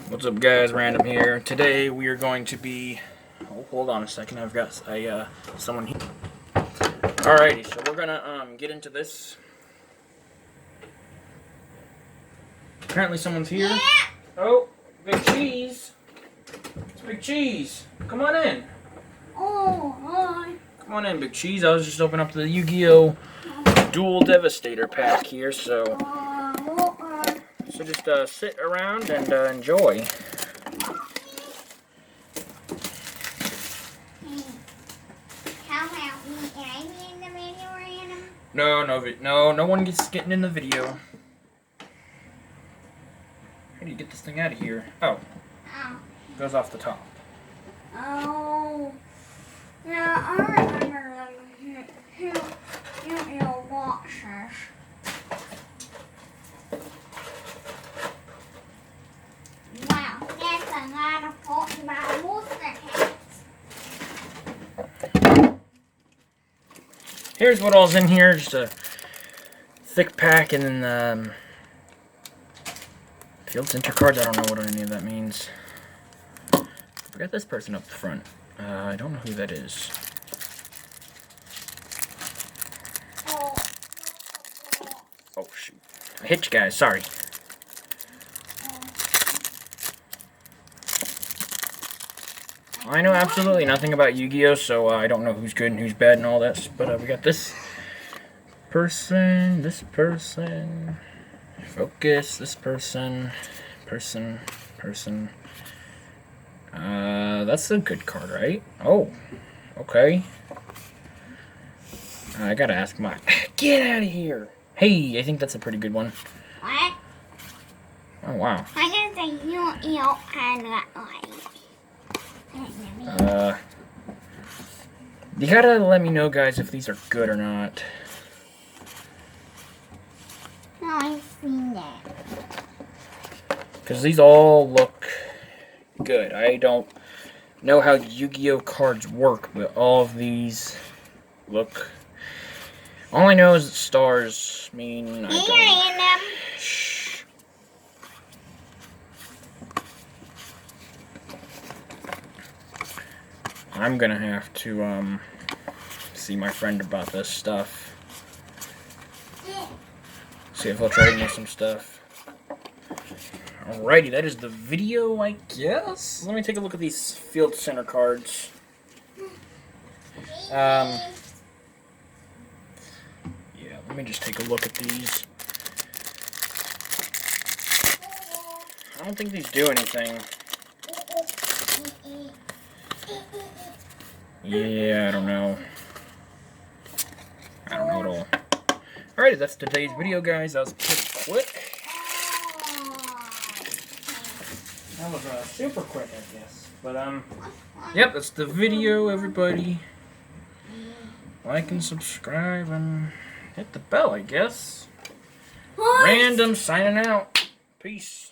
What's up, guys? Random here. Today we are going to be... Oh, hold on a second. I've got someone here. Alrighty, so we're gonna get into this. Apparently someone's here. Yeah. Oh, Big Cheese. It's Big Cheese. Come on in. Oh, hi. Come on in, Big Cheese. I was just opening up the Yu-Gi-Oh! Dual Devastator pack here, so just sit around and enjoy. How about me? Can I be in the video, Random? No one gets getting in the video. How do you get this thing out of here? Oh, Oh. goes off the top. Oh. Yeah, I remember who watches. Wow, that's a lot of talking about monster cats. Here's what all's in here. Just a thick pack, and then field center cards. I don't know what any of that means. We got this person up the front. I don't know who that is. Oh shoot! I hit you guys. Sorry. I know absolutely nothing about Yu-Gi-Oh, so I don't know who's good and who's bad and all that. But we got this person, focus, this person. That's a good card, right? Oh, okay. I gotta ask my... Get out of here! Hey, I think that's a pretty good one. What? Oh, wow. I can say you and You gotta let me know, guys, if these are good or not. No, I've seen that. Because these all look good. I don't know how Yu-Gi-Oh cards work, but all of these look... All I know is that stars mean... Shh. I'm gonna have to, see my friend about this stuff. See if he'll trade me some stuff. Alrighty, that is the video, I guess. Let me take a look at these field center cards. Yeah, let me just take a look at these. I don't think these do anything. Yeah, I don't know. I don't know at all. Alright, that's today's video, guys. That was pretty quick. That was super quick, I guess. But, yep, that's the video, everybody. Like and subscribe and hit the bell, I guess. Random signing out. Peace.